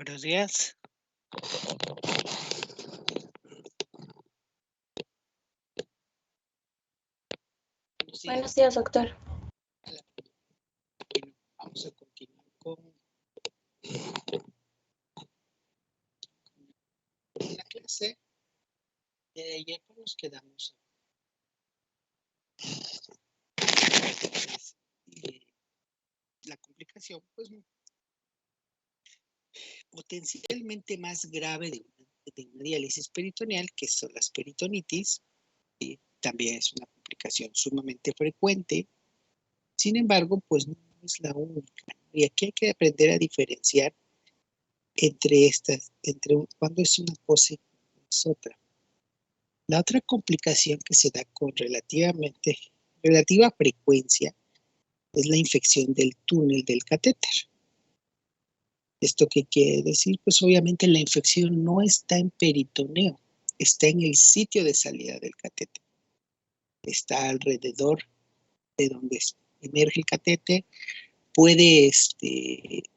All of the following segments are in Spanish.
Buenos días. Buenos días, doctor. Bueno, vamos a continuar con la clase de ayer. Pues nos quedamos la complicación pues potencialmente más grave de una diálisis peritoneal, que son las peritonitis. También es una complicación sumamente frecuente. Sin embargo, pues no es la única, ¿no? Y aquí hay que aprender a diferenciar entre cuando es una cosa y cuando es otra. La otra complicación que se da con relativa frecuencia es la infección del túnel del catéter. ¿Esto qué quiere decir? Pues obviamente la infección no está en peritoneo, está en el sitio de salida del catéter. Está alrededor de donde emerge el catéter, puede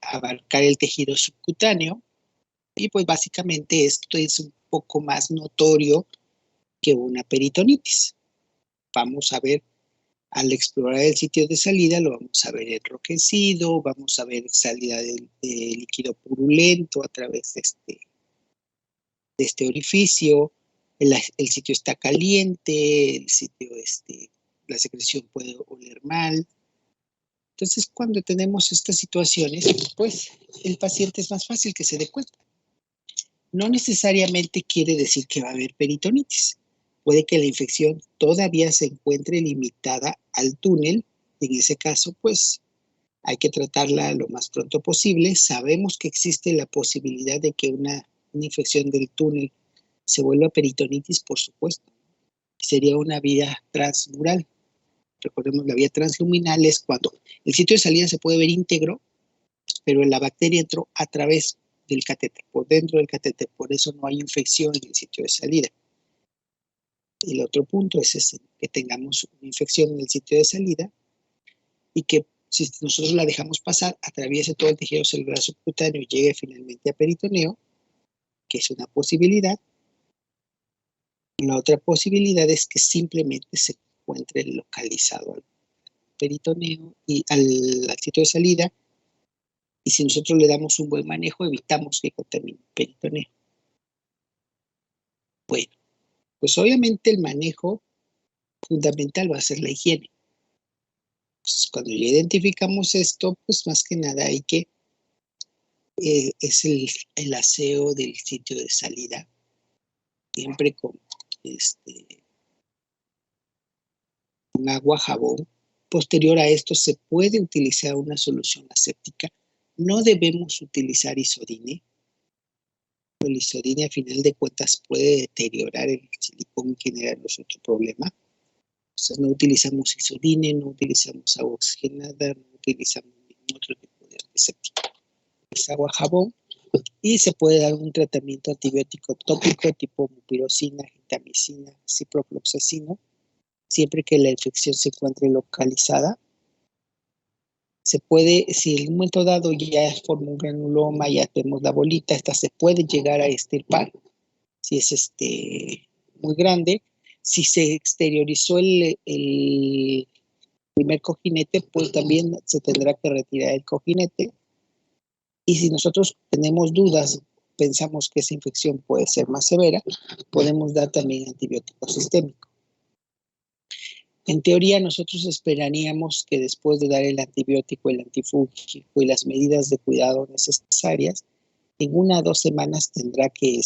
abarcar el tejido subcutáneo y pues básicamente esto es un poco más notorio que una peritonitis. Vamos a ver, al explorar el sitio de salida, lo vamos a ver enrojecido, vamos a ver salida de líquido purulento a través de este orificio, el sitio está caliente, el sitio, la secreción puede oler mal. Entonces, cuando tenemos estas situaciones, pues el paciente es más fácil que se dé cuenta. No necesariamente quiere decir que va a haber peritonitis. Puede que la infección todavía se encuentre limitada al túnel. En ese caso, pues, hay que tratarla lo más pronto posible. Sabemos que existe la posibilidad de que una infección del túnel se vuelva peritonitis, por supuesto. Sería una vía transmural. Recordemos, la vía transluminal es cuando el sitio de salida se puede ver íntegro, pero la bacteria entró a través del catéter, por dentro del catéter. Por eso no hay infección en el sitio de salida. El otro punto es ese, que tengamos una infección en el sitio de salida y que si nosotros la dejamos pasar, atraviese todo el tejido celular subcutáneo y llegue finalmente a peritoneo, que es una posibilidad. La otra posibilidad es que simplemente se encuentre localizado al peritoneo y al sitio de salida, y si nosotros le damos un buen manejo, evitamos que contamine el peritoneo. Bueno, pues obviamente el manejo fundamental va a ser la higiene. Pues cuando ya identificamos esto, pues más que nada hay que, es el aseo del sitio de salida, siempre con agua, jabón. Posterior a esto se puede utilizar una solución aséptica. No debemos utilizar isodine. El isodine, a final de cuentas, puede deteriorar el silicón y generarnos otro problema. Entonces no utilizamos isodine, no utilizamos agua oxigenada, no utilizamos ningún otro tipo de antiséptico. Es agua, jabón, y se puede dar un tratamiento antibiótico tópico tipo mupirocina, gentamicina, ciprofloxacino, siempre que la infección se encuentre localizada. Se puede, si en un momento dado ya forma un granuloma, ya tenemos la bolita, esta se puede llegar a extirpar, si es muy grande. Si se exteriorizó el primer cojinete, pues también se tendrá que retirar el cojinete. Y si nosotros tenemos dudas, pensamos que esa infección puede ser más severa, podemos dar también antibiótico sistémico. En teoría, nosotros esperaríamos que después de dar el antibiótico, el antifúngico y las medidas de cuidado necesarias, en 1 o 2 semanas tendrá que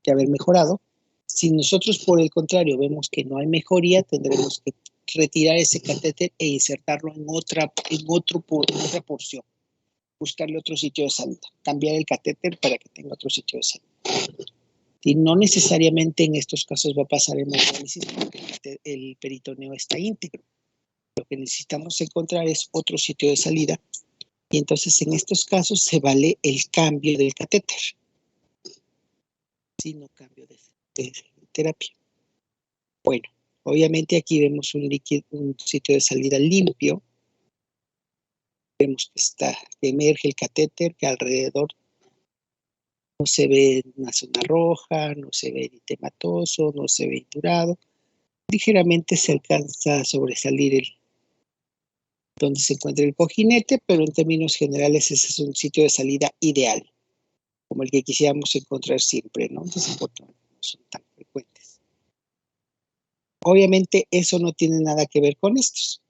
haber mejorado. Si nosotros, por el contrario, vemos que no hay mejoría, tendremos que retirar ese catéter e insertarlo en otra porción. Buscarle otro sitio de salida, cambiar el catéter para que tenga otro sitio de salida. Y no necesariamente en estos casos va a pasar hemodiálisis porque el peritoneo está íntegro. Lo que necesitamos encontrar es otro sitio de salida, y entonces en estos casos se vale el cambio del catéter, sino cambio de terapia. Bueno, obviamente aquí vemos un sitio de salida limpio. Vemos que emerge el catéter, que alrededor No se ve una zona roja, no se ve eritematoso, no se ve indurado. Ligeramente se alcanza a sobresalir donde se encuentra el cojinete, pero en términos generales ese es un sitio de salida ideal, como el que quisiéramos encontrar siempre, ¿no? Desafortunadamente no son tan frecuentes. Obviamente eso no tiene nada que ver con estos.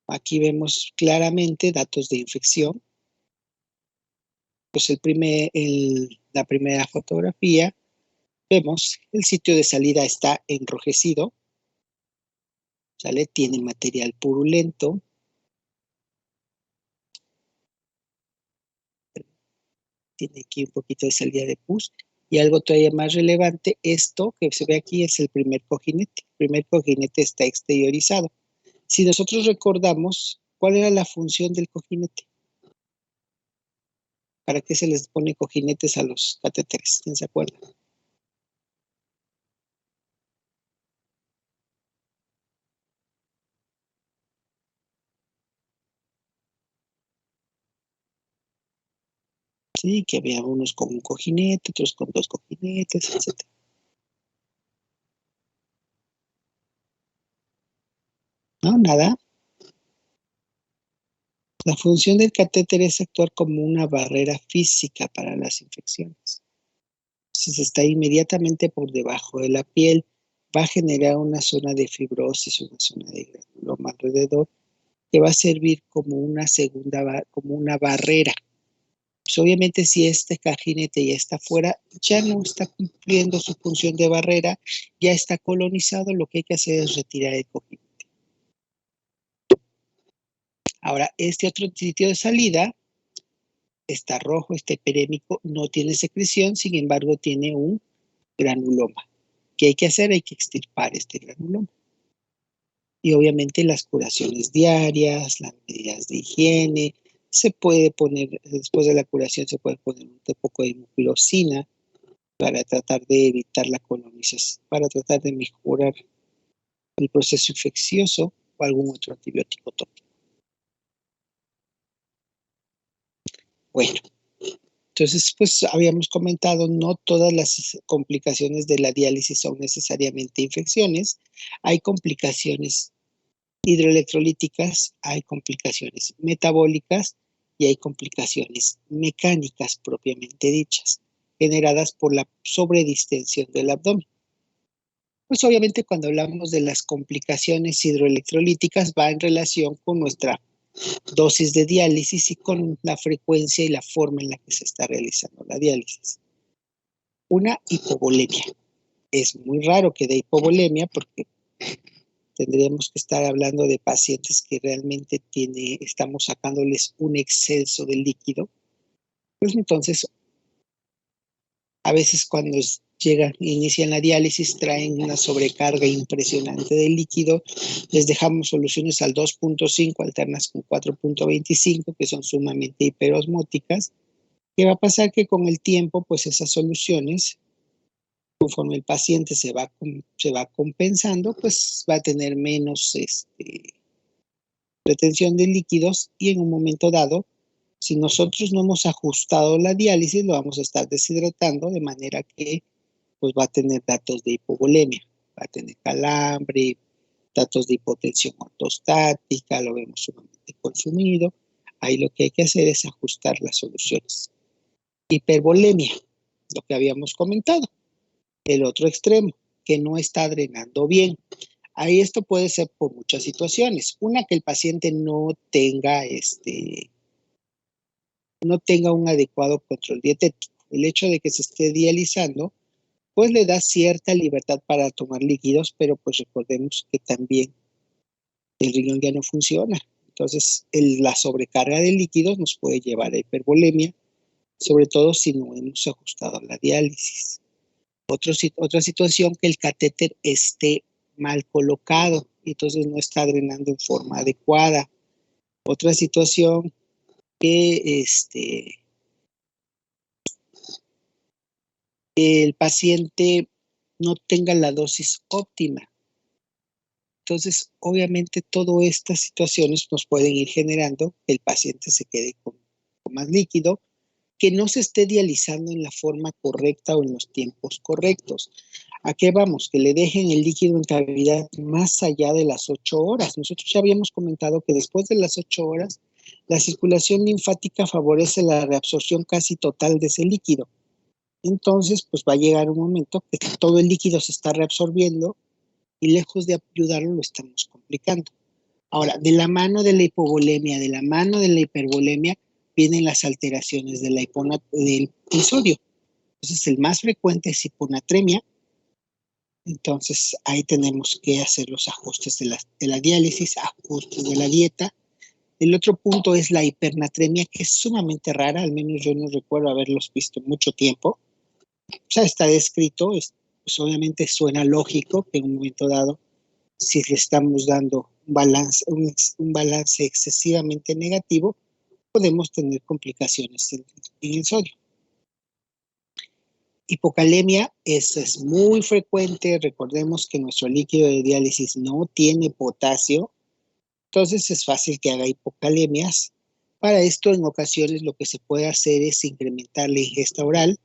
Aquí vemos claramente datos de infección. Pues la primera fotografía, vemos el sitio de salida está enrojecido, ¿sale? Tiene material purulento. Tiene aquí un poquito de salida de pus. Y algo todavía más relevante, esto que se ve aquí es el primer cojinete. El primer cojinete está exteriorizado. Si nosotros recordamos, ¿cuál era la función del cojinete? ¿Para qué se les pone cojinetes a los catéteres? ¿Quién se acuerda? Sí, que había unos con un cojinete, otros con dos cojinetes, etc. No, nada. La función del catéter es actuar como una barrera física para las infecciones. Entonces está inmediatamente por debajo de la piel, va a generar una zona de fibrosis, una zona de granuloma alrededor, que va a servir como como una barrera. Pues obviamente si este cojinete ya está fuera, ya no está cumpliendo su función de barrera, ya está colonizado, lo que hay que hacer es retirar el cojinete. Ahora, este otro sitio de salida está rojo, está epirémico, no tiene secreción, sin embargo tiene un granuloma. ¿Qué hay que hacer? Hay que extirpar este granuloma. Y obviamente las curaciones diarias, las medidas de higiene, se puede poner, después de la curación se puede poner un poco de mucilocina para tratar de evitar la colonización, para tratar de mejorar el proceso infeccioso o algún otro antibiótico tópico. Bueno, entonces, pues habíamos comentado, no todas las complicaciones de la diálisis son necesariamente infecciones. Hay complicaciones hidroelectrolíticas, hay complicaciones metabólicas y hay complicaciones mecánicas propiamente dichas, generadas por la sobredistensión del abdomen. Pues obviamente cuando hablamos de las complicaciones hidroelectrolíticas va en relación con nuestra dosis de diálisis y con la frecuencia y la forma en la que se está realizando la diálisis. Una, hipovolemia. Es muy raro que dé hipovolemia porque tendríamos que estar hablando de pacientes que realmente estamos sacándoles un exceso de líquido. Pues entonces, a veces cuando inician la diálisis, traen una sobrecarga impresionante de líquido, les dejamos soluciones al 2.5, alternas con 4.25, que son sumamente hiperosmóticas. ¿Qué va a pasar? Que con el tiempo, pues esas soluciones, conforme el paciente se va compensando, pues va a tener menos retención de líquidos y en un momento dado, si nosotros no hemos ajustado la diálisis, lo vamos a estar deshidratando de manera que pues va a tener datos de hipovolemia, va a tener calambre, datos de hipotensión ortostática, lo vemos sumamente consumido. Ahí lo que hay que hacer es ajustar las soluciones. Hipervolemia, lo que habíamos comentado. El otro extremo, que no está drenando bien. Ahí esto puede ser por muchas situaciones. Una, que el paciente no tenga un adecuado control dietético. El hecho de que se esté dializando, pues le da cierta libertad para tomar líquidos, pero pues recordemos que también el riñón ya no funciona. Entonces, la sobrecarga de líquidos nos puede llevar a hipervolemia, sobre todo si no hemos ajustado la diálisis. Otra situación, que el catéter esté mal colocado y entonces no está drenando en forma adecuada. Otra situación, que el paciente no tenga la dosis óptima. Entonces, obviamente, todas estas situaciones nos pueden ir generando que el paciente se quede con más líquido, que no se esté dializando en la forma correcta o en los tiempos correctos. ¿A qué vamos? Que le dejen el líquido en cavidad más allá de las 8 horas. Nosotros ya habíamos comentado que después de las 8 horas, la circulación linfática favorece la reabsorción casi total de ese líquido. Entonces, pues va a llegar un momento que todo el líquido se está reabsorbiendo y lejos de ayudarlo, lo estamos complicando. Ahora, de la mano de la hipovolemia, de la mano de la hipervolemia, vienen las alteraciones del sodio. Entonces, el más frecuente es hiponatremia. Entonces, ahí tenemos que hacer los ajustes de la diálisis, ajustes de la dieta. El otro punto es la hipernatremia, que es sumamente rara, al menos yo no recuerdo haberlos visto mucho tiempo. O sea, está descrito, pues obviamente suena lógico que en un momento dado, si le estamos dando un balance excesivamente negativo, podemos tener complicaciones en el sodio. Hipocalemia es muy frecuente. Recordemos que nuestro líquido de diálisis no tiene potasio, entonces es fácil que haga hipocalemias. Para esto, en ocasiones, lo que se puede hacer es incrementar la ingesta oral,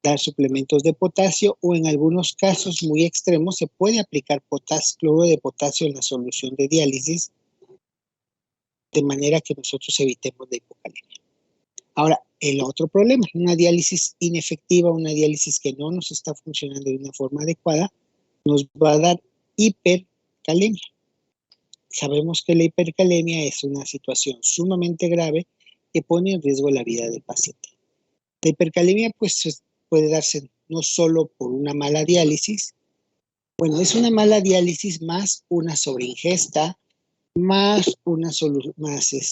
dar suplementos de potasio, o en algunos casos muy extremos se puede aplicar cloruro de potasio en la solución de diálisis, de manera que nosotros evitemos la hipocalemia. Ahora, el otro problema, una diálisis inefectiva, una diálisis que no nos está funcionando de una forma adecuada, nos va a dar hipercalemia. Sabemos que la hipercalemia es una situación sumamente grave que pone en riesgo la vida del paciente. La hipercalemia pues puede darse no solo por una mala diálisis, bueno, es una mala diálisis más una sobreingesta, más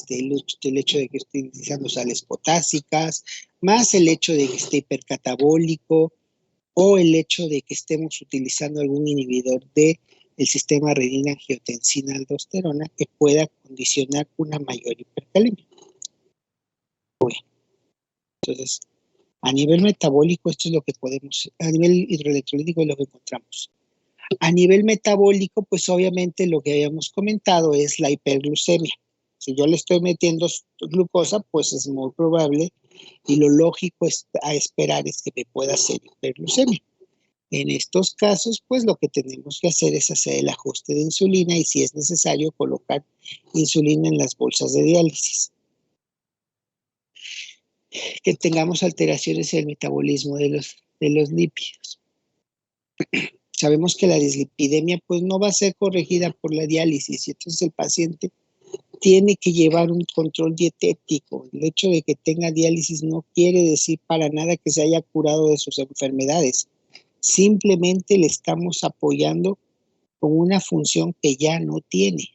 el hecho de que esté utilizando sales potásicas, más el hecho de que esté hipercatabólico, o el hecho de que estemos utilizando algún inhibidor del sistema renina-angiotensina-aldosterona que pueda condicionar una mayor hipercalemia. Bueno, entonces, a nivel metabólico, esto es lo que a nivel hidroelectrolítico es lo que encontramos. A nivel metabólico, pues obviamente lo que habíamos comentado es la hiperglucemia. Si yo le estoy metiendo glucosa, pues es muy probable y lo lógico a esperar es que me pueda hacer hiperglucemia. En estos casos, pues lo que tenemos que hacer es hacer el ajuste de insulina y si es necesario colocar insulina en las bolsas de diálisis. Que tengamos alteraciones en el metabolismo de los lípidos. Sabemos que la dislipidemia pues no va a ser corregida por la diálisis y entonces el paciente tiene que llevar un control dietético. El hecho de que tenga diálisis no quiere decir para nada que se haya curado de sus enfermedades. Simplemente le estamos apoyando con una función que ya no tiene.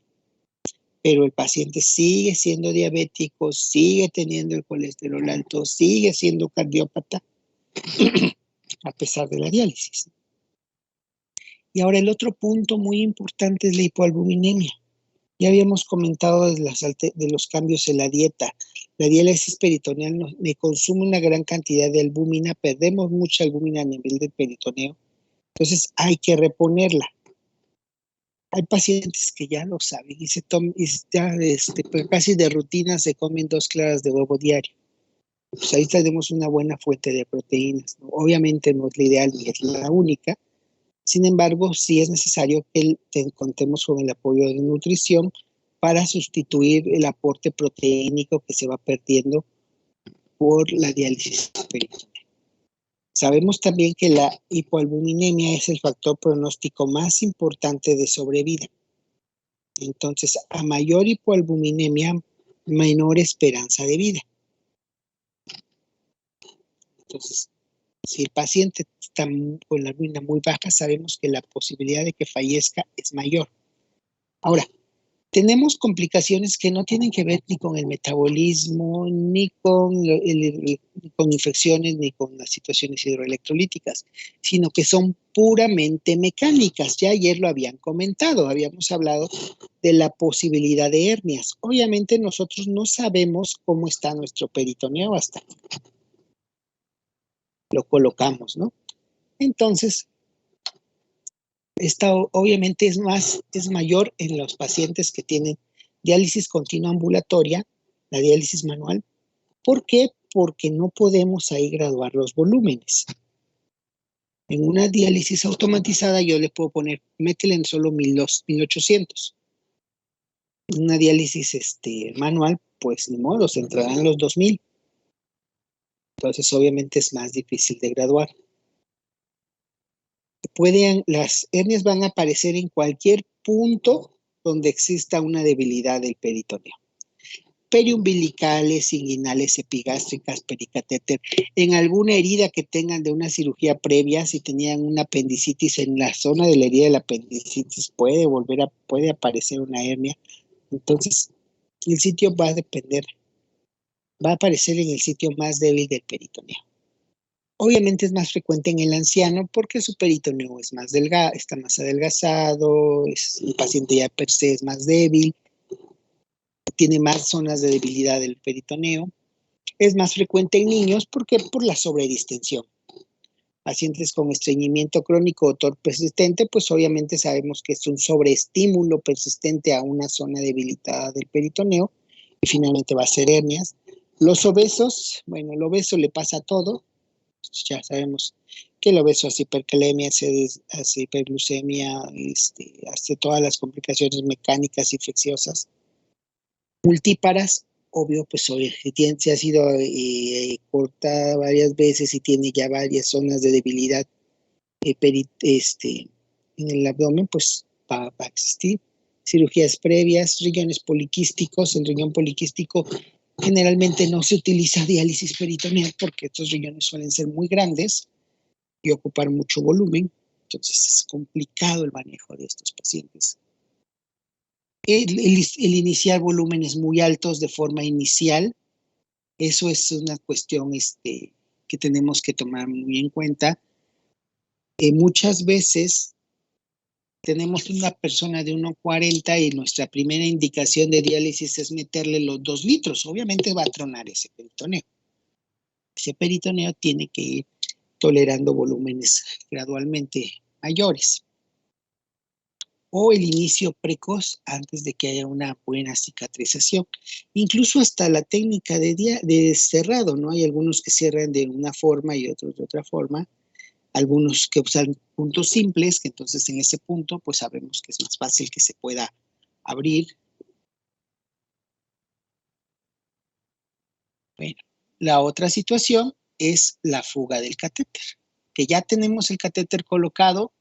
Pero el paciente sigue siendo diabético, sigue teniendo el colesterol alto, sigue siendo cardiópata, a pesar de la diálisis. Y ahora el otro punto muy importante es la hipoalbuminemia. Ya habíamos comentado de los cambios en la dieta. La diálisis peritoneal me consume una gran cantidad de albúmina, perdemos mucha albúmina a nivel del peritoneo, entonces hay que reponerla. Hay pacientes que ya lo saben y pues casi de rutina se comen 2 claras de huevo diario. Pues ahí tenemos una buena fuente de proteínas, ¿no? Obviamente no es la ideal ni es la única. Sin embargo, sí es necesario que contemos con el apoyo de nutrición para sustituir el aporte proteínico que se va perdiendo por la diálisis peritoneal. Sabemos también que la hipoalbuminemia es el factor pronóstico más importante de sobrevida. Entonces, a mayor hipoalbuminemia, menor esperanza de vida. Entonces, si el paciente está con la albúmina muy baja, sabemos que la posibilidad de que fallezca es mayor. Ahora, tenemos complicaciones que no tienen que ver ni con el metabolismo, ni con infecciones, ni con las situaciones hidroelectrolíticas, sino que son puramente mecánicas. Ya ayer lo habían comentado, habíamos hablado de la posibilidad de hernias. Obviamente nosotros no sabemos cómo está nuestro peritoneo hasta lo colocamos, ¿no? Entonces, esta obviamente es mayor en los pacientes que tienen diálisis continua ambulatoria, la diálisis manual. ¿Por qué? porque no podemos ahí graduar los volúmenes. En una diálisis automatizada yo le puedo poner, métele en solo 1800. En una diálisis manual, pues ni modo, se entrarán los 2000. Entonces, obviamente es más difícil de graduar. Las hernias van a aparecer en cualquier punto donde exista una debilidad del peritoneo. Periumbilicales, inguinales, epigástricas, pericatéter, en alguna herida que tengan de una cirugía previa, si tenían una apendicitis en la zona de la herida del apendicitis, puede aparecer una hernia. Entonces, el sitio va a aparecer en el sitio más débil del peritoneo. Obviamente es más frecuente en el anciano porque su peritoneo es más delgado, está más adelgazado, el paciente ya per se es más débil, tiene más zonas de debilidad del peritoneo. Es más frecuente en niños porque por la sobredistensión. Pacientes con estreñimiento crónico o TOR persistente, pues obviamente sabemos que es un sobreestímulo persistente a una zona debilitada del peritoneo y finalmente va a ser hernias. Los obesos, bueno, el obeso le pasa a todo. Ya sabemos que el obeso hace hipercalemia, hace hiperglucemia, hace todas las complicaciones mecánicas infecciosas. Multíparas, obvio, pues si ha sido cortada varias veces y tiene ya varias zonas de debilidad en el abdomen, pues va a existir. Cirugías previas, riñones poliquísticos. El riñón poliquístico generalmente no se utiliza diálisis peritoneal porque estos riñones suelen ser muy grandes y ocupar mucho volumen, entonces es complicado el manejo de estos pacientes. El iniciar volúmenes muy altos de forma inicial, eso es una cuestión que tenemos que tomar muy en cuenta. Muchas veces tenemos una persona de 1,40 y nuestra primera indicación de diálisis es meterle los 2 litros. Obviamente va a tronar ese peritoneo. Ese peritoneo tiene que ir tolerando volúmenes gradualmente mayores. O el inicio precoz antes de que haya una buena cicatrización. Incluso hasta la técnica de cerrado, ¿no? Hay algunos que cierran de una forma y otros de otra forma. Algunos que usan puntos simples, que entonces en ese punto pues sabemos que es más fácil que se pueda abrir. Bueno, la otra situación es la fuga del catéter, que ya tenemos el catéter colocado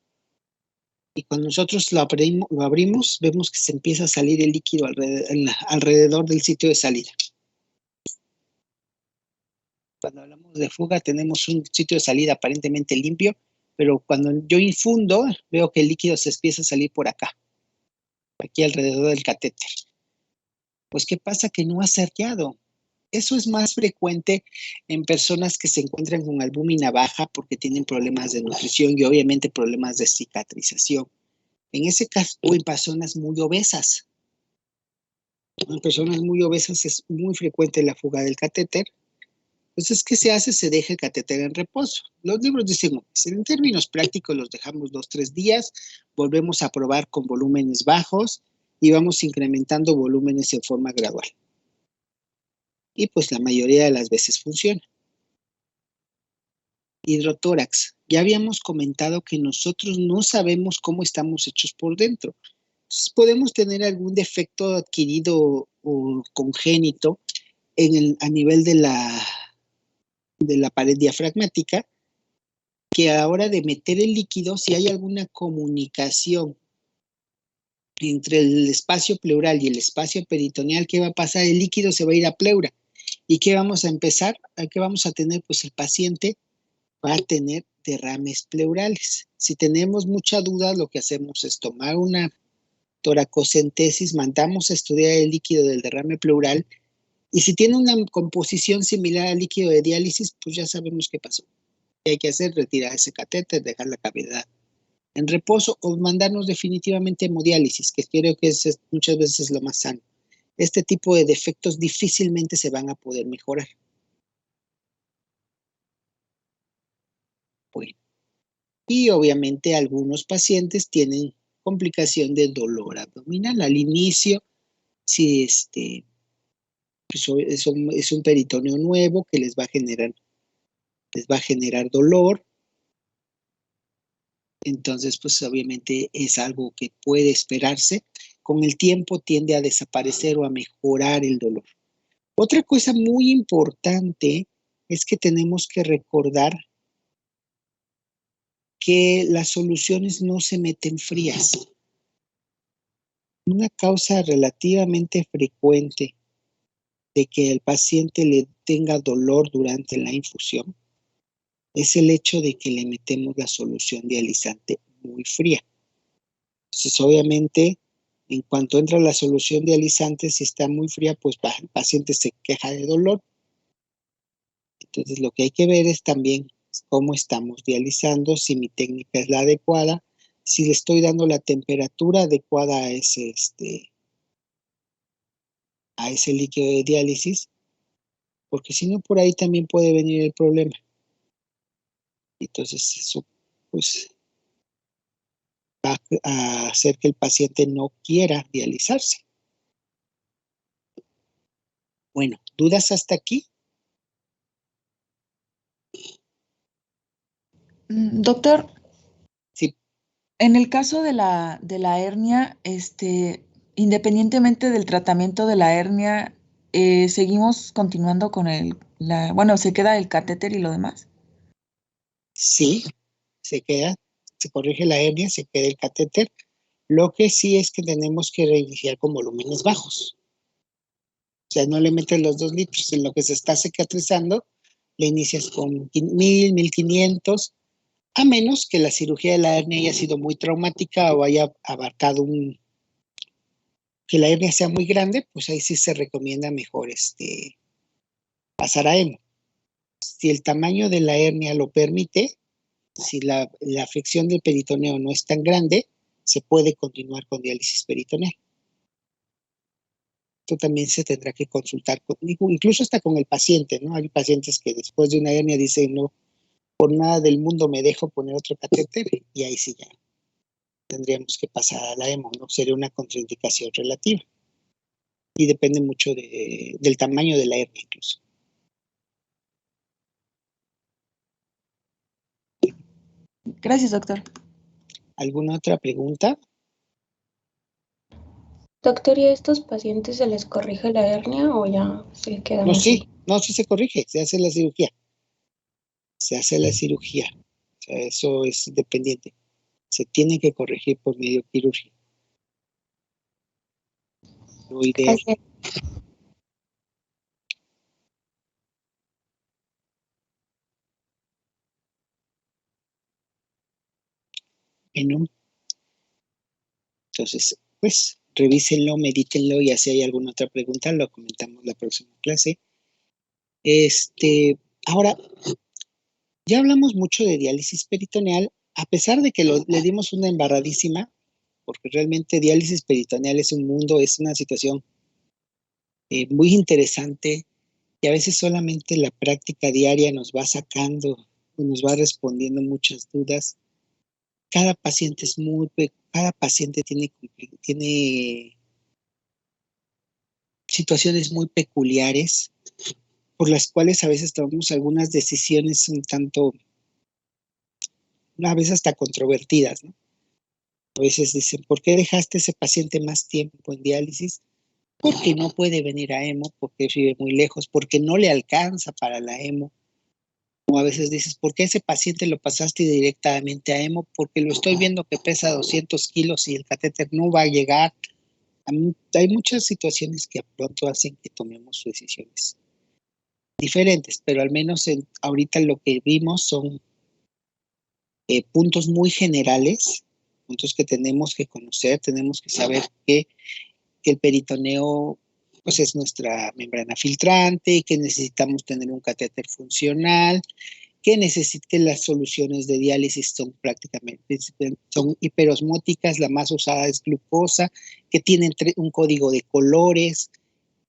y cuando nosotros lo abrimos, vemos que se empieza a salir el líquido alrededor del sitio de salida. Cuando hablamos de fuga tenemos un sitio de salida aparentemente limpio, pero cuando yo infundo, veo que el líquido se empieza a salir por acá, aquí alrededor del catéter. Pues, ¿qué pasa? Que no ha cerrado. Eso es más frecuente en personas que se encuentran con albúmina baja porque tienen problemas de nutrición y obviamente problemas de cicatrización. En ese caso, o en personas muy obesas. En personas muy obesas es muy frecuente la fuga del catéter. Entonces, ¿qué se hace? Se deja el catéter en reposo. Los libros dicen, en términos prácticos los dejamos 2-3 días, volvemos a probar con volúmenes bajos y vamos incrementando volúmenes en forma gradual. Y pues la mayoría de las veces funciona. Hidrotórax. Ya habíamos comentado que nosotros no sabemos cómo estamos hechos por dentro. Entonces, podemos tener algún defecto adquirido o congénito a nivel de la pared diafragmática, que a la hora de meter el líquido, si hay alguna comunicación entre el espacio pleural y el espacio peritoneal, ¿qué va a pasar? El líquido se va a ir a pleura. ¿Y qué vamos a empezar? ¿Qué vamos a tener? Pues el paciente va a tener derrames pleurales. Si tenemos mucha duda, lo que hacemos es tomar una toracocentesis, mandamos a estudiar el líquido del derrame pleural y si tiene una composición similar al líquido de diálisis, pues ya sabemos qué pasó. ¿Qué hay que hacer? Retirar ese catéter, dejar la cavidad en reposo o mandarnos definitivamente a hemodiálisis, que creo que es muchas veces lo más sano. Este tipo de defectos difícilmente se van a poder mejorar. Bueno, y obviamente algunos pacientes tienen complicación de dolor abdominal. Al inicio, si pues, es un peritoneo nuevo que les va a generar dolor. Entonces, pues obviamente es algo que puede esperarse. Con el tiempo tiende a desaparecer o a mejorar el dolor. Otra cosa muy importante es que tenemos que recordar que las soluciones no se meten frías. Una causa relativamente frecuente de que el paciente le tenga dolor durante la infusión es el hecho de que le metemos la solución dializante muy fría. Entonces, obviamente, en cuanto entra la solución dializante, si está muy fría, pues el paciente se queja de dolor. Entonces, lo que hay que ver es también cómo estamos dializando, si mi técnica es la adecuada, si le estoy dando la temperatura adecuada a ese líquido de diálisis, porque si no, por ahí también puede venir el problema. Entonces, eso pues va a hacer que el paciente no quiera dializarse. Bueno, ¿dudas hasta aquí? Doctor, Sí, en el caso de la hernia, independientemente del tratamiento de la hernia, seguimos continuando con bueno, se queda el catéter y lo demás. sí, se corrige la hernia, se queda el catéter. Lo que sí es que tenemos que reiniciar con volúmenes bajos. O sea, no le metes los 2 litros. En lo que se está cicatrizando, le inicias con 1000, 1500, a menos que la cirugía de la hernia haya sido muy traumática o haya abarcado que la hernia sea muy grande, pues ahí sí se recomienda mejor pasar a hemo. Si el tamaño de la hernia lo permite, si la afección del peritoneo no es tan grande, se puede continuar con diálisis peritoneal. Esto también se tendrá que consultar, incluso hasta con el paciente, ¿no? Hay pacientes que después de una hernia dicen, no, por nada del mundo me dejo poner otro catéter, y ahí sí ya tendríamos que pasar a la hemo, ¿no? Sería una contraindicación relativa. Y depende mucho del tamaño de la hernia incluso. Gracias, doctor. ¿Alguna otra pregunta? Doctor, ¿y a estos pacientes se les corrige la hernia o ya se quedan No, así? sí, no, sí se corrige, se hace la cirugía. Se hace la cirugía. O sea, eso es independiente. Se tiene que corregir por medio quirúrgico. Lo ideal. Gracias. Bueno, entonces, pues, revísenlo, medítenlo, y si hay alguna otra pregunta, lo comentamos la próxima clase. Ahora, ya hablamos mucho de diálisis peritoneal, a pesar de que le dimos una embarradísima, porque realmente diálisis peritoneal es un mundo, es una situación muy interesante, y a veces solamente la práctica diaria nos va sacando, nos va respondiendo muchas dudas. Cada paciente tiene situaciones muy peculiares, por las cuales a veces tomamos algunas decisiones un tanto, a veces hasta controvertidas, ¿no? A veces dicen, ¿por qué dejaste a ese paciente más tiempo en diálisis? Porque no puede venir a hemo, porque vive muy lejos, porque no le alcanza para la hemo. O a veces dices, ¿por qué ese paciente lo pasaste directamente a hemo? Porque lo estoy viendo que pesa 200 kilos y el catéter no va a llegar. Hay muchas situaciones que pronto hacen que tomemos decisiones diferentes, pero al menos ahorita lo que vimos son puntos muy generales, puntos que tenemos que conocer, tenemos que saber que el peritoneo pues es nuestra membrana filtrante y que necesitamos tener un catéter funcional, que las soluciones de diálisis son hiperosmóticas, la más usada es glucosa, que tienen un código de colores,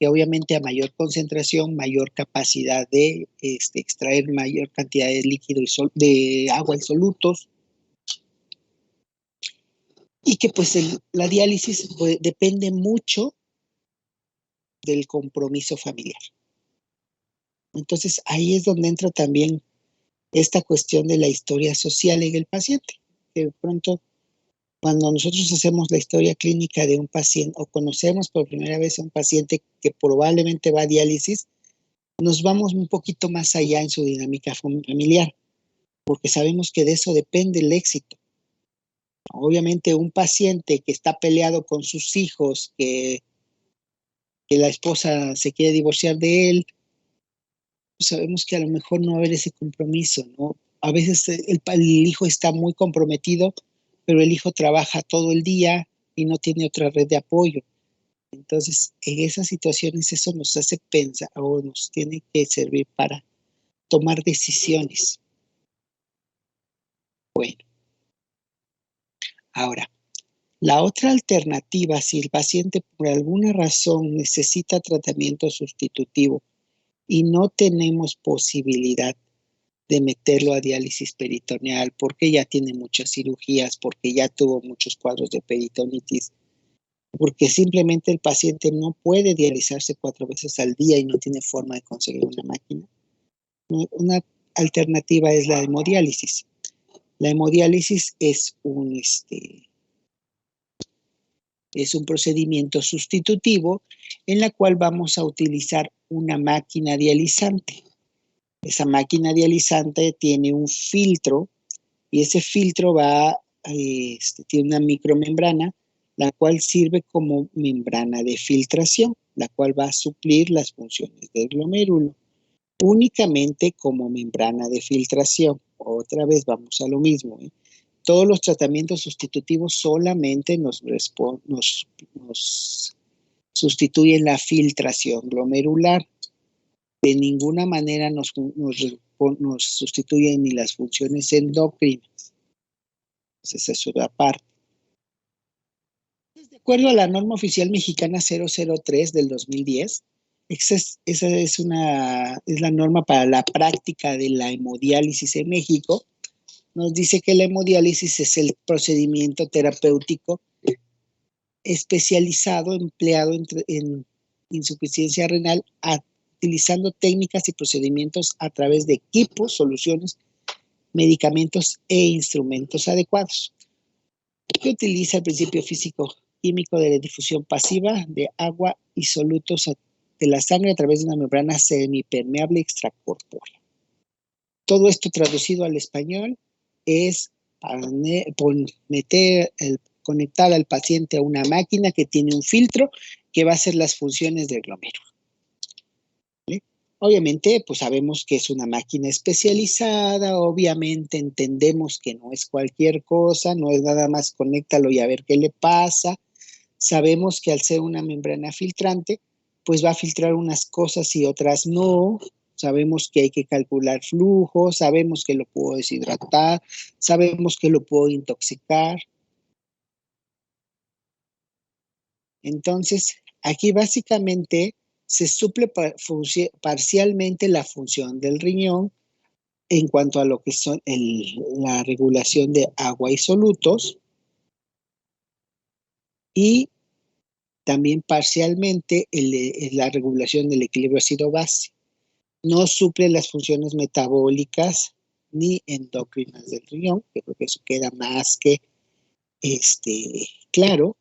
que obviamente a mayor concentración, mayor capacidad de extraer mayor cantidad de líquido de agua en solutos, y que pues la diálisis pues, depende mucho del compromiso familiar. Entonces, ahí es donde entra también esta cuestión de la historia social en el paciente. De pronto, cuando nosotros hacemos la historia clínica de un paciente o conocemos por primera vez a un paciente que probablemente va a diálisis, nos vamos un poquito más allá en su dinámica familiar, porque sabemos que de eso depende el éxito. Obviamente, un paciente que está peleado con sus hijos, que la esposa se quiere divorciar de él, pues sabemos que a lo mejor no va a haber ese compromiso, ¿no? A veces el hijo está muy comprometido, pero el hijo trabaja todo el día y no tiene otra red de apoyo. Entonces, en esas situaciones eso nos hace pensar o nos tiene que servir para tomar decisiones. Bueno, ahora, la otra alternativa, si el paciente por alguna razón necesita tratamiento sustitutivo y no tenemos posibilidad de meterlo a diálisis peritoneal porque ya tiene muchas cirugías, porque ya tuvo muchos cuadros de peritonitis, porque simplemente el paciente no puede dializarse 4 veces al día y no tiene forma de conseguir una máquina. Una alternativa es la hemodiálisis. La hemodiálisis es un procedimiento sustitutivo en la cual vamos a utilizar una máquina dializante. Esa máquina dializante tiene un filtro y ese filtro tiene una micromembrana, la cual sirve como membrana de filtración, la cual va a suplir las funciones del glomérulo, únicamente como membrana de filtración. Otra vez vamos a lo mismo, ¿eh? Todos los tratamientos sustitutivos solamente nos sustituyen la filtración glomerular. De ninguna manera nos sustituyen ni las funciones endocrinas. Entonces, eso es aparte. De acuerdo a la norma oficial mexicana 003 del 2010, esa es la norma para la práctica de la hemodiálisis en México. Nos dice que la hemodiálisis es el procedimiento terapéutico especializado empleado en insuficiencia renal utilizando técnicas y procedimientos a través de equipos, soluciones, medicamentos e instrumentos adecuados, que utiliza el principio físico-químico de la difusión pasiva de agua y solutos de la sangre a través de una membrana semipermeable extracorpórea. Todo esto traducido al español es para conectar al paciente a una máquina que tiene un filtro que va a hacer las funciones del glomérulo. Obviamente, pues sabemos que es una máquina especializada, obviamente entendemos que no es cualquier cosa, no es nada más conéctalo y a ver qué le pasa. Sabemos que al ser una membrana filtrante, pues va a filtrar unas cosas y otras no. Sabemos que hay que calcular flujo, sabemos que lo puedo deshidratar, sabemos que lo puedo intoxicar. Entonces, aquí básicamente se suple parcialmente la función del riñón en cuanto a lo que son la regulación de agua y solutos y también parcialmente la regulación del equilibrio ácido-base. No suple las funciones metabólicas ni endocrinas del riñón, que creo que eso queda más que claro.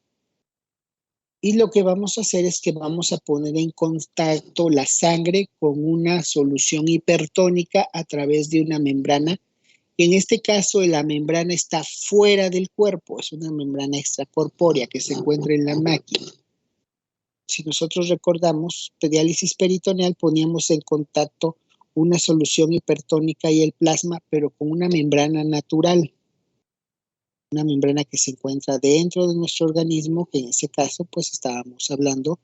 Y lo que vamos a hacer es que vamos a poner en contacto la sangre con una solución hipertónica a través de una membrana. En este caso, la membrana está fuera del cuerpo, es una membrana extracorpórea que se encuentra en la máquina. Si nosotros recordamos, diálisis peritoneal, poníamos en contacto una solución hipertónica y el plasma, pero con una membrana natural. Una membrana que se encuentra dentro de nuestro organismo, que en ese caso pues estábamos hablando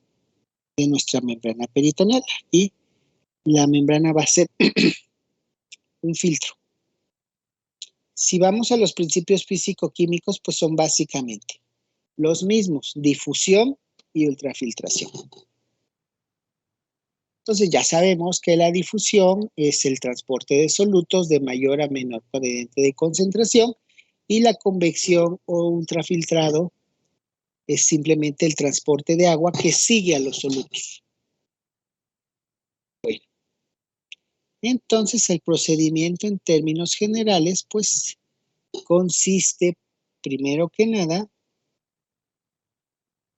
de nuestra membrana peritoneal. Y la membrana va a ser un filtro. Si vamos a los principios físico-químicos, pues son básicamente los mismos, difusión y ultrafiltración. Entonces ya sabemos que la difusión es el transporte de solutos de mayor a menor gradiente de concentración y la convección o ultrafiltrado es simplemente el transporte de agua que sigue a los solutos. Entonces, el procedimiento en términos generales, pues, consiste, primero que nada,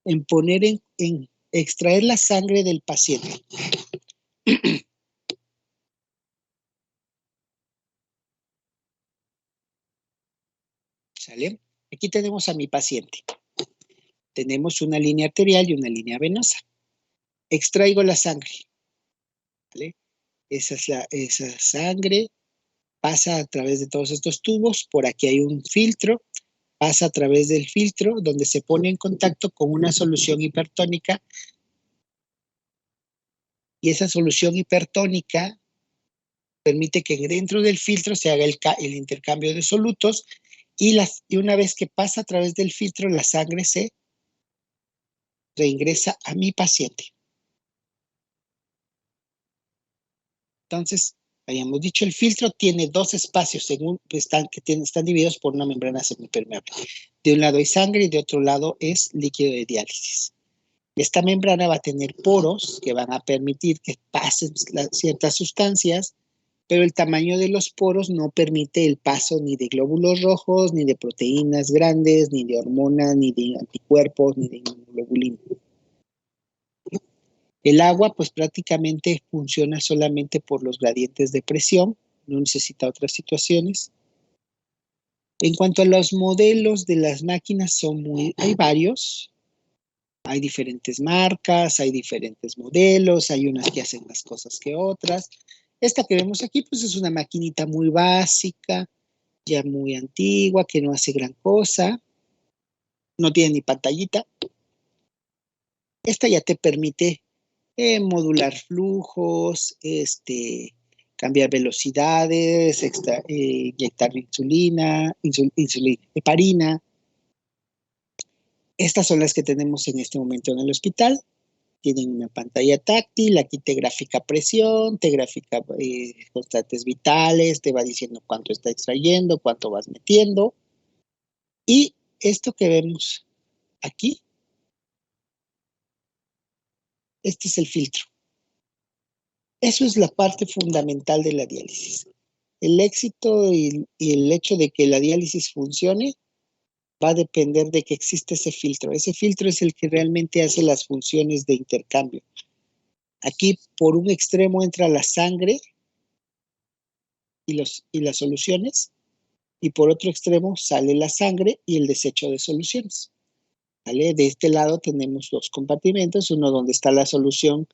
en poner en extraer la sangre del paciente. ¿Sale? Aquí tenemos a mi paciente. Tenemos una línea arterial y una línea venosa. Extraigo la sangre. ¿Vale? Esa sangre pasa a través de todos estos tubos. Por aquí hay un filtro. Pasa a través del filtro donde se pone en contacto con una solución hipertónica. Y esa solución hipertónica permite que dentro del filtro se haga el intercambio de solutos y una vez que pasa a través del filtro, la sangre se reingresa a mi paciente. Entonces, habíamos dicho, el filtro tiene dos espacios están divididos por una membrana semipermeable. De un lado hay sangre y de otro lado es líquido de diálisis. Esta membrana va a tener poros que van a permitir que pasen ciertas sustancias, pero el tamaño de los poros no permite el paso ni de glóbulos rojos, ni de proteínas grandes, ni de hormonas, ni de anticuerpos, ni de inmunoglobulina. El agua, pues prácticamente funciona solamente por los gradientes de presión, no necesita otras situaciones. En cuanto a los modelos de las máquinas, hay varios. Hay diferentes marcas, hay diferentes modelos, hay unas que hacen más cosas que otras. Esta que vemos aquí, pues es una maquinita muy básica, ya muy antigua, que no hace gran cosa. No tiene ni pantallita. Esta ya te permite modular flujos, cambiar velocidades, inyectar heparina. Estas son las que tenemos en este momento en el hospital. Tienen una pantalla táctil, aquí te grafica presión, te grafica constantes vitales, te va diciendo cuánto está extrayendo, cuánto vas metiendo. Y esto que vemos aquí, este es el filtro. Eso es la parte fundamental de la diálisis. El éxito y el hecho de que la diálisis funcione va a depender de que existe ese filtro. Ese filtro es el que realmente hace las funciones de intercambio. Aquí por un extremo entra la sangre y las soluciones, y por otro extremo sale la sangre y el desecho de soluciones. ¿Vale? De este lado tenemos dos compartimentos, uno donde está la solución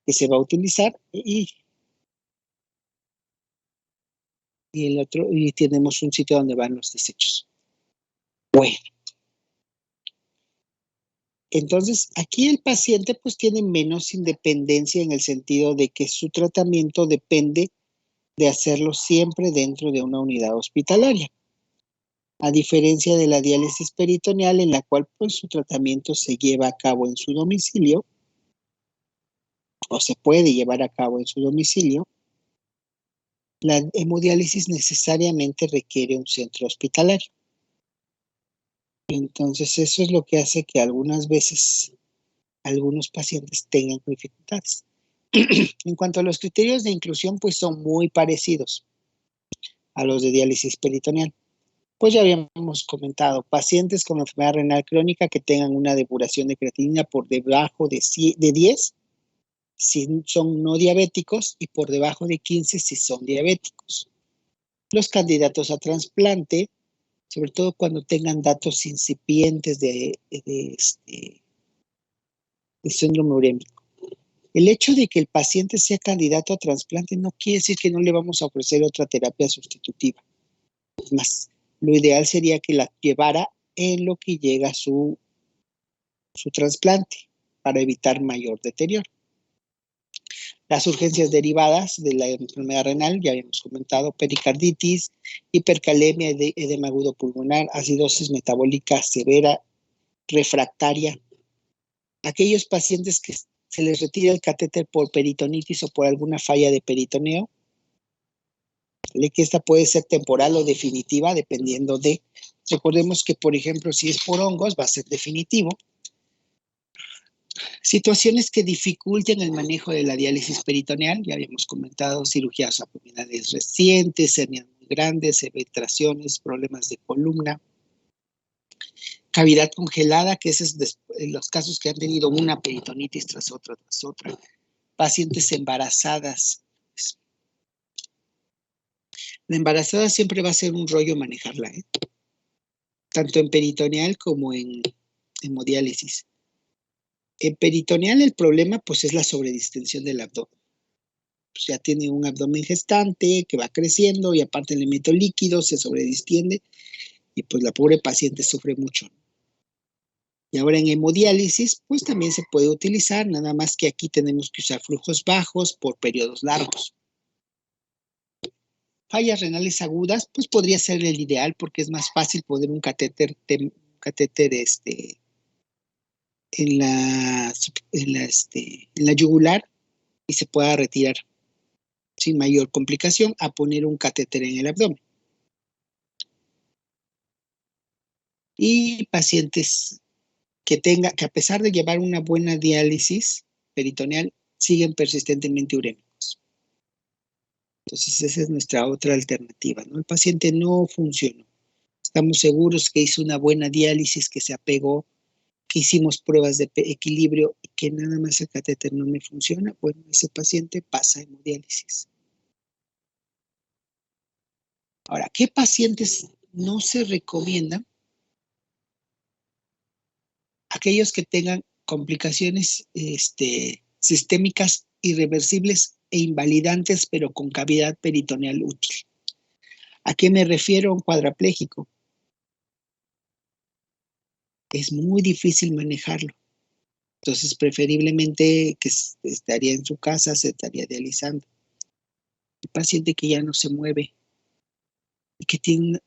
que se va a utilizar y el otro, y tenemos un sitio donde van los desechos. Bueno. Entonces, aquí el paciente pues tiene menos independencia en el sentido de que su tratamiento depende de hacerlo siempre dentro de una unidad hospitalaria. A diferencia de la diálisis peritoneal en la cual pues su tratamiento se lleva a cabo en su domicilio o se puede llevar a cabo en su domicilio, la hemodiálisis necesariamente requiere un centro hospitalario. Entonces eso es lo que hace que algunas veces algunos pacientes tengan dificultades. En cuanto a los criterios de inclusión, pues son muy parecidos a los de diálisis peritoneal. Pues ya habíamos comentado, pacientes con enfermedad renal crónica que tengan una depuración de creatinina por debajo de 10 si son no diabéticos y por debajo de 15 si son diabéticos. Los candidatos a trasplante, sobre todo cuando tengan datos incipientes de síndrome urémico. El hecho de que el paciente sea candidato a trasplante no quiere decir que no le vamos a ofrecer otra terapia sustitutiva. Es más, lo ideal sería que la llevara en lo que llega su trasplante para evitar mayor deterioro. Las urgencias derivadas de la enfermedad renal, ya habíamos comentado, pericarditis, hipercalemia, edema agudo pulmonar, acidosis metabólica severa, refractaria. Aquellos pacientes que se les retira el catéter por peritonitis o por alguna falla de peritoneo, que esta puede ser temporal o definitiva, dependiendo de, recordemos que, por ejemplo, si es por hongos, va a ser definitivo. Situaciones que dificulten el manejo de la diálisis peritoneal, ya habíamos comentado, cirugías abdominales recientes, hernias muy grandes, evitaciones, problemas de columna, cavidad congelada, que ese es los casos que han tenido una peritonitis tras otra, pacientes embarazadas. La embarazada siempre va a ser un rollo manejarla, ¿eh? Tanto en peritoneal como en hemodiálisis. En peritoneal el problema pues es la sobredistensión del abdomen. Pues ya tiene un abdomen gestante que va creciendo y aparte le meto líquido, se sobredistiende y pues la pobre paciente sufre mucho. Y ahora en hemodiálisis pues también se puede utilizar, nada más que aquí tenemos que usar flujos bajos por periodos largos. Fallas renales agudas pues podría ser el ideal porque es más fácil poner un catéter en la yugular y se pueda retirar sin mayor complicación a poner un catéter en el abdomen. Y pacientes que a pesar de llevar una buena diálisis peritoneal, siguen persistentemente urémicos. Entonces esa es nuestra otra alternativa, ¿no? El paciente no funcionó. Estamos seguros que hizo una buena diálisis, que se apegó, que hicimos pruebas de equilibrio y que nada más el catéter no me funciona. Bueno, ese paciente pasa a hemodiálisis. Ahora, ¿qué pacientes no se recomiendan? Aquellos que tengan complicaciones sistémicas irreversibles e invalidantes, pero con cavidad peritoneal útil. ¿A qué me refiero? A un cuadrapléjico. Es muy difícil manejarlo. Entonces, preferiblemente que estaría en su casa, se estaría dializando. El paciente que ya no se mueve y que tiene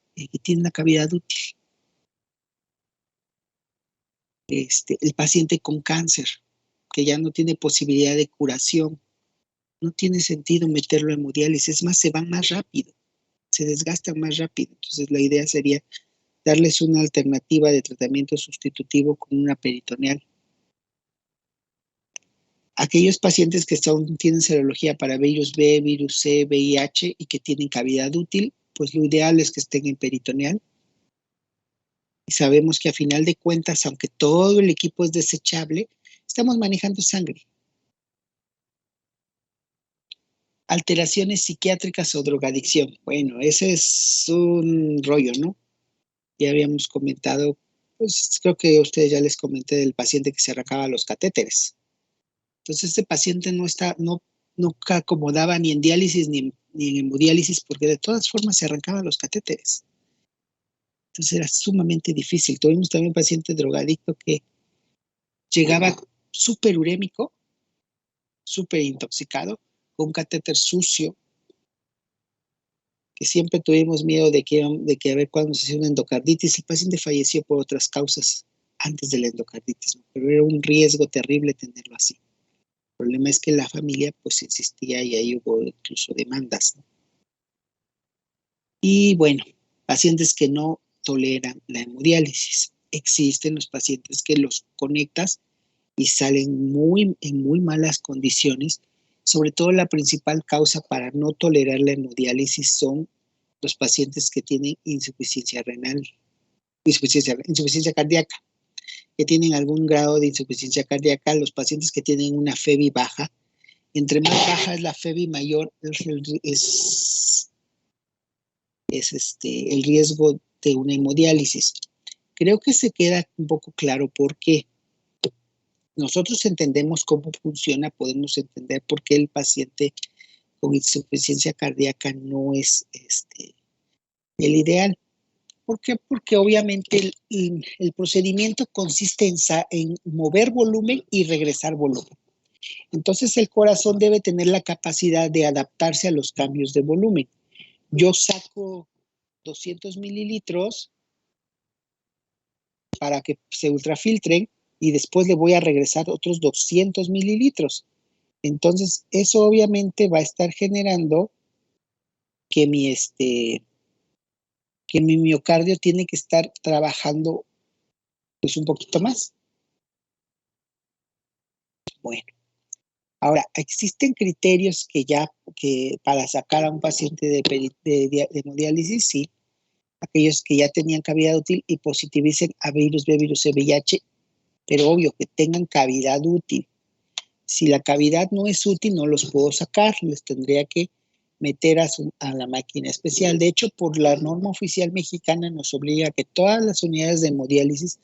una cavidad útil. El paciente con cáncer, que ya no tiene posibilidad de curación, no tiene sentido meterlo en hemodiálisis, es más, se van más rápido, se desgastan más rápido. Entonces, la idea sería darles una alternativa de tratamiento sustitutivo con una peritoneal. Aquellos pacientes que tienen serología para virus B, virus C, VIH y que tienen cavidad útil, pues lo ideal es que estén en peritoneal. Y sabemos que a final de cuentas, aunque todo el equipo es desechable, estamos manejando sangre. Alteraciones psiquiátricas o drogadicción. Bueno, ese es un rollo, ¿no? Ya habíamos comentado, pues creo que a ustedes ya les comenté del paciente que se arrancaba los catéteres. Entonces, este paciente nunca acomodaba ni en diálisis ni en hemodiálisis porque de todas formas se arrancaban los catéteres. Entonces era sumamente difícil. Tuvimos también un paciente drogadicto que llegaba súper urémico, súper intoxicado, con un catéter sucio, que siempre tuvimos miedo de que a ver cuándo se hacía una endocarditis. El paciente falleció por otras causas antes de la endocarditis, pero era un riesgo terrible tenerlo así. El problema es que la familia pues insistía y ahí hubo incluso demandas, ¿no? Y bueno, pacientes que no toleran la hemodiálisis. Existen los pacientes que los conectas y salen en muy malas condiciones. Sobre todo la principal causa para no tolerar la hemodiálisis son los pacientes que tienen insuficiencia renal, insuficiencia cardíaca, que tienen algún grado de insuficiencia cardíaca, los pacientes que tienen una FEBI baja. Entre más baja es la FEBI, mayor es el riesgo de una hemodiálisis. Creo que se queda un poco claro por qué. Nosotros entendemos cómo funciona, podemos entender por qué el paciente con insuficiencia cardíaca no es el ideal. ¿Por qué? Porque obviamente el procedimiento consiste en mover volumen y regresar volumen. Entonces el corazón debe tener la capacidad de adaptarse a los cambios de volumen. Yo saco 200 mililitros para que se ultrafiltren y después le voy a regresar otros 200 mililitros. Entonces, eso obviamente va a estar generando que que mi miocardio tiene que estar trabajando pues un poquito más. Bueno, ahora, existen criterios que para sacar a un paciente de hemodiálisis, sí, aquellos que ya tenían cavidad útil y positivicen a virus B, virus C, VIH, pero obvio que tengan cavidad útil. Si la cavidad no es útil, no los puedo sacar, les tendría que meter a la máquina especial. De hecho, por la norma oficial mexicana nos obliga a que todas las unidades de hemodiálisis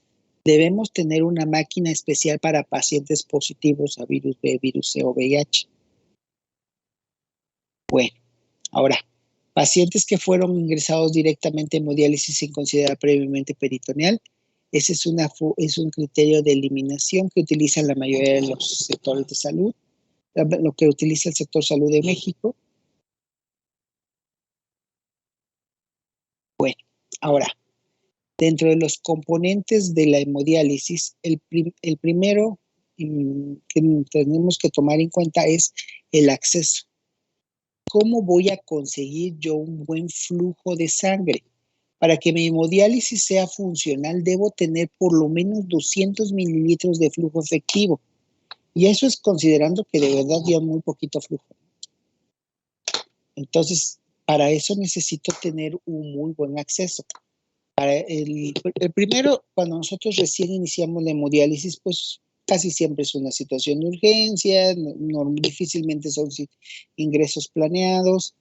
debemos tener una máquina especial para pacientes positivos a virus B, virus C o VIH. Bueno, ahora, pacientes que fueron ingresados directamente en hemodiálisis sin considerar previamente peritoneal, ese es un criterio de eliminación que utilizan la mayoría de los sectores de salud, lo que utiliza el sector salud de México. Bueno, ahora, dentro de los componentes de la hemodiálisis, el primero que tenemos que tomar en cuenta es el acceso. ¿Cómo voy a conseguir yo un buen flujo de sangre? Para que mi hemodiálisis sea funcional, debo tener por lo menos 200 mililitros de flujo efectivo. Y eso es considerando que de verdad dio muy poquito flujo. Entonces, para eso necesito tener un muy buen acceso. Para el primero, cuando nosotros recién iniciamos la hemodiálisis, pues casi siempre es una situación de urgencia, difícilmente son ingresos planeados.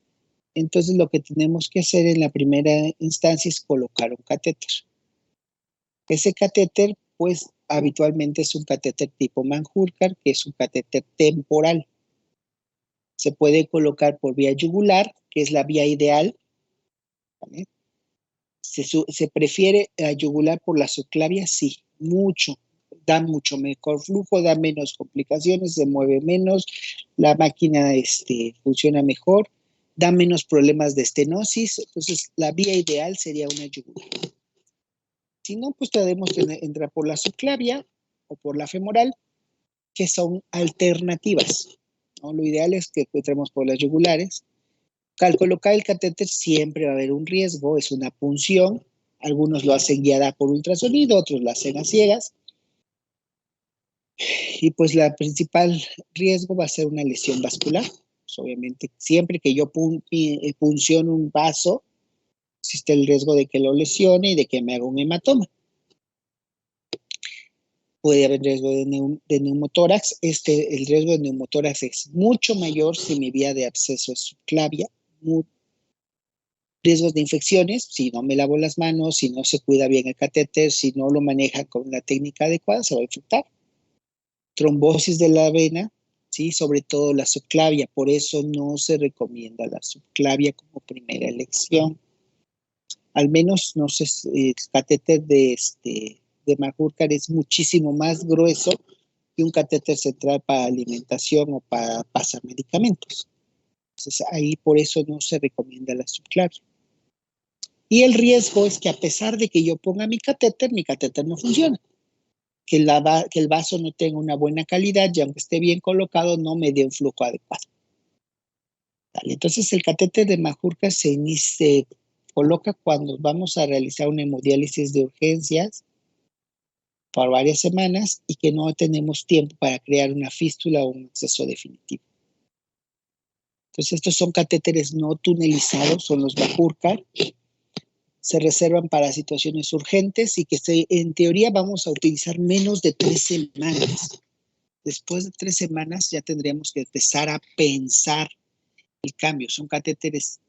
Entonces, lo que tenemos que hacer en la primera instancia es colocar un catéter. Ese catéter, pues, habitualmente es un catéter tipo Mann-Hurkar, que es un catéter temporal. Se puede colocar por vía yugular, que es la vía ideal, ¿vale? Se prefiere la yugular por la subclavia, sí, mucho. Da mucho mejor flujo, da menos complicaciones, se mueve menos, la máquina funciona mejor, da menos problemas de estenosis. Entonces, la vía ideal sería una yugular. Si no, pues podemos entrar por la subclavia o por la femoral, que son alternativas, ¿no? Lo ideal es que entremos por las yugulares. Al colocar el catéter siempre va a haber un riesgo, es una punción. Algunos lo hacen guiada por ultrasonido, otros lo hacen a ciegas. Y pues la principal riesgo va a ser una lesión vascular. Pues obviamente, siempre que yo punciono un vaso, existe el riesgo de que lo lesione y de que me haga un hematoma. Puede haber riesgo de neumotórax. El riesgo de neumotórax es mucho mayor si mi vía de acceso es subclavia. Riesgos de infecciones, si no me lavo las manos, si no se cuida bien el catéter, si no lo maneja con la técnica adecuada, se va a infectar. Trombosis de la vena, ¿sí? Sobre todo la subclavia, por eso no se recomienda la subclavia como primera elección. Al menos, no sé, el catéter de Mann-Hurkar es muchísimo más grueso que un catéter central para alimentación o para pasar medicamentos. Entonces, ahí por eso no se recomienda la subclavia. Y el riesgo es que a pesar de que yo ponga mi catéter no funciona. Que el vaso no tenga una buena calidad y aunque esté bien colocado, no me dé un flujo adecuado. Vale, entonces, el catéter de Mann-Hurkar se coloca cuando vamos a realizar una hemodiálisis de urgencias por varias semanas y que no tenemos tiempo para crear una fístula o un acceso definitivo. Entonces, estos son catéteres no tunelizados, son los Mann-Hurkar. Se reservan para situaciones urgentes y que en teoría vamos a utilizar menos de 3 semanas. Después de 3 semanas ya tendríamos que empezar a pensar el cambio. Son catéteres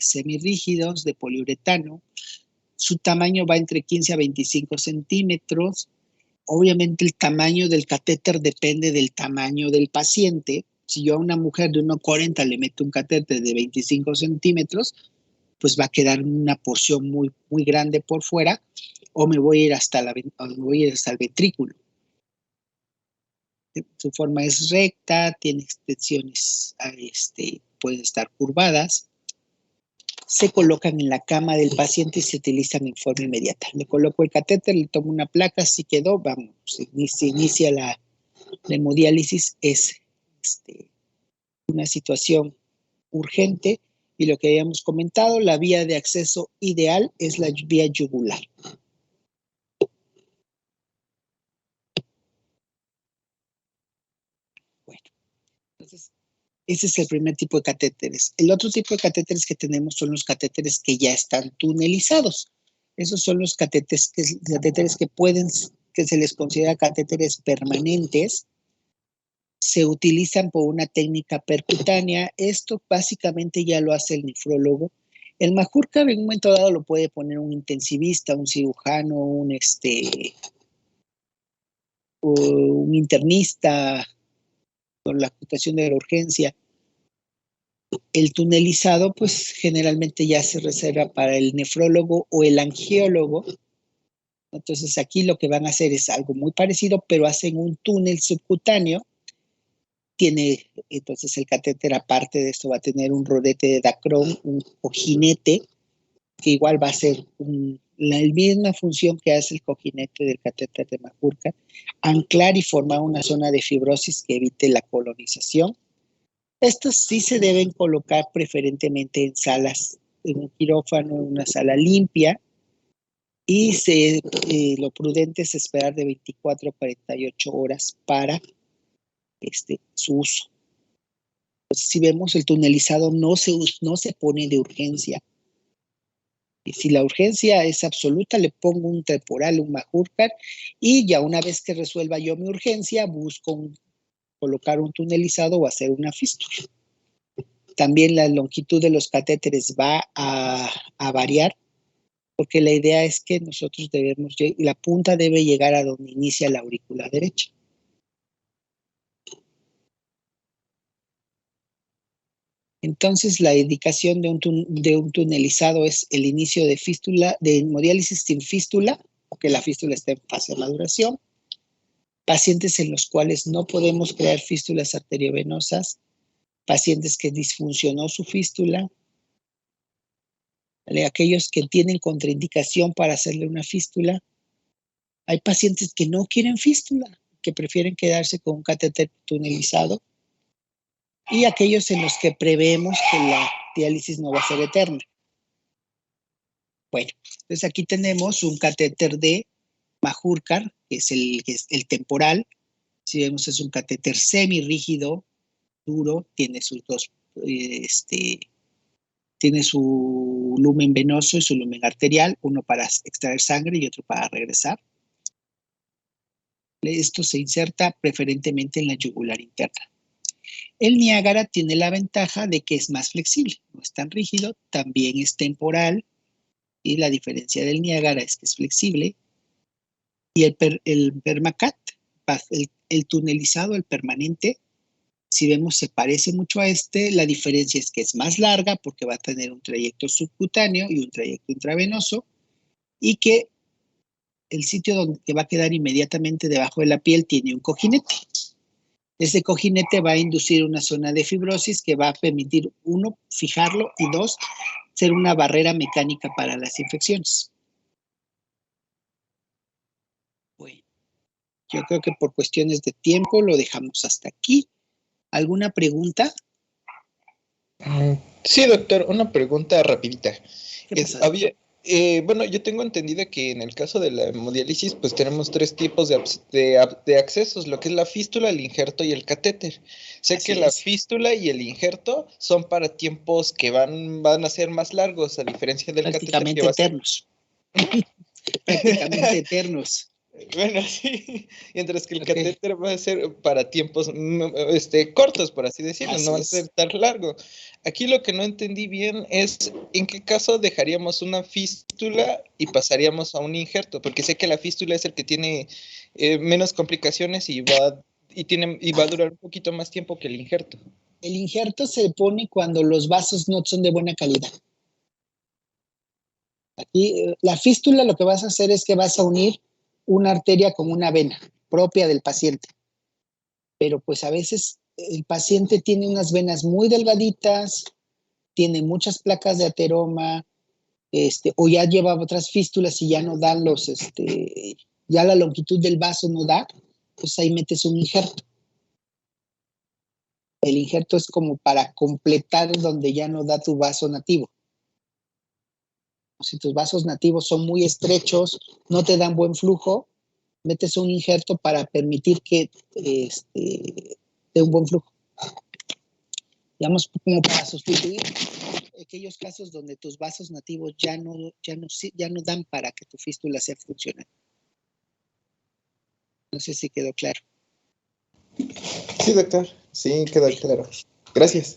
semirrígidos de poliuretano. Su tamaño va entre 15 a 25 centímetros. Obviamente el tamaño del catéter depende del tamaño del paciente. Si yo a una mujer de 1,40 le meto un catéter de 25 centímetros, pues va a quedar una porción muy, muy grande por fuera, o me voy a ir hasta el ventrículo. Su forma es recta, tiene extensiones, pueden estar curvadas. Se colocan en la cama del paciente y se utilizan en forma inmediata. Le coloco el catéter, le tomo una placa, si quedó, vamos, se inicia la hemodiálisis. Es una situación urgente y lo que habíamos comentado, la vía de acceso ideal es la vía yugular. Entonces, ese es el primer tipo de catéteres. El otro tipo de catéteres que tenemos son los catéteres que ya están tunelizados. Esos son los catéteres que se les considera catéteres permanentes. Se utilizan por una técnica percutánea. Esto básicamente ya lo hace el nefrólogo. El Majorcar en un momento dado lo puede poner un intensivista, un cirujano, un internista, con la actuación de la urgencia. El tunelizado, pues generalmente ya se reserva para el nefrólogo o el angiólogo. Entonces aquí lo que van a hacer es algo muy parecido, pero hacen un túnel subcutáneo. Tiene entonces el catéter, aparte de esto, va a tener un rodete de Dacron, un cojinete, que igual va a ser la misma función que hace el cojinete del catéter de Majorcar, anclar y formar una zona de fibrosis que evite la colonización. Estos sí se deben colocar preferentemente en salas, en un quirófano, en una sala limpia, y lo prudente es esperar de 24 a 48 horas para su uso. Entonces, si vemos, el tunelizado no se pone de urgencia. Y si la urgencia es absoluta, le pongo un temporal, un Majorcar, y ya una vez que resuelva yo mi urgencia, busco colocar un tunelizado o hacer una fístula. También la longitud de los catéteres va a variar, porque la idea es que nosotros la punta debe llegar a donde inicia la aurícula derecha. Entonces, la indicación de un tunelizado es el inicio de fístula, de hemodiálisis sin fístula, o que la fístula esté en fase de maduración. Pacientes en los cuales no podemos crear fístulas arteriovenosas, pacientes que disfuncionó su fístula, ¿vale? Aquellos que tienen contraindicación para hacerle una fístula. Hay pacientes que no quieren fístula, que prefieren quedarse con un catéter tunelizado, y aquellos en los que preveemos que la diálisis no va a ser eterna. Bueno, entonces aquí tenemos un catéter de Majorcar, que es el temporal. Si vemos, es un catéter semirrígido, duro, tiene tiene su lumen venoso y su lumen arterial, uno para extraer sangre y otro para regresar. Esto se inserta preferentemente en la yugular interna. El Niágara tiene la ventaja de que es más flexible, no es tan rígido, también es temporal, y la diferencia del Niágara es que es flexible. Y el Permacat, el tunelizado, el permanente, si vemos, se parece mucho a la diferencia es que es más larga porque va a tener un trayecto subcutáneo y un trayecto intravenoso, y que el sitio donde va a quedar inmediatamente debajo de la piel tiene un cojinete. Ese cojinete va a inducir una zona de fibrosis que va a permitir, uno, fijarlo, y dos, ser una barrera mecánica para las infecciones. Bueno, yo creo que por cuestiones de tiempo lo dejamos hasta aquí. ¿Alguna pregunta? Sí, doctor, una pregunta rapidita. ¿Qué pasa? Bueno, yo tengo entendido que en el caso de la hemodiálisis, pues tenemos tres tipos de accesos, lo que es la fístula, el injerto y el catéter. Sé que la fístula y el injerto son para tiempos que van a ser más largos, a diferencia del catéter que va a ser... Prácticamente eternos. Bueno, sí, mientras que el catéter va a ser para tiempos cortos, por así decirlo, no va a ser tan largo. Aquí lo que no entendí bien es en qué caso dejaríamos una fístula y pasaríamos a un injerto, porque sé que la fístula es el que tiene menos complicaciones y va a durar un poquito más tiempo que el injerto. El injerto se pone cuando los vasos no son de buena calidad. Aquí, la fístula, lo que vas a hacer es que vas a unir una arteria con una vena propia del paciente. Pero pues a veces el paciente tiene unas venas muy delgaditas, tiene muchas placas de ateroma, o ya lleva otras fístulas y ya no dan ya la longitud del vaso no da, pues ahí metes un injerto. El injerto es como para completar donde ya no da tu vaso nativo. Si tus vasos nativos son muy estrechos, no te dan buen flujo, metes un injerto para permitir que dé un buen flujo. digamos, como para sustituir aquellos casos donde tus vasos nativos ya no dan para que tu fístula sea funcional. No sé si quedó claro. Sí, doctor. Sí, quedó claro. Gracias.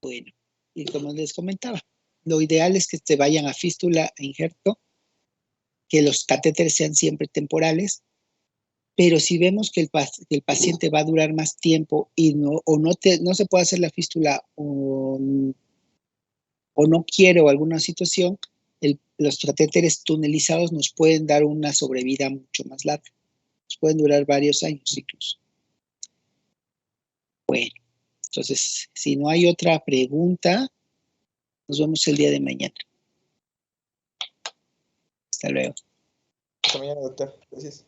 Bueno, y como les comentaba, lo ideal es que te vayan a fístula e injerto, que los catéteres sean siempre temporales, pero si vemos que el paciente va a durar más tiempo y no se puede hacer la fístula o no quiere o alguna situación, los catéteres tunelizados nos pueden dar una sobrevida mucho más larga. Nos pueden durar varios años incluso. Bueno, entonces, si no hay otra pregunta, nos vemos el día de mañana. Hasta luego. Hasta mañana, doctor. Gracias.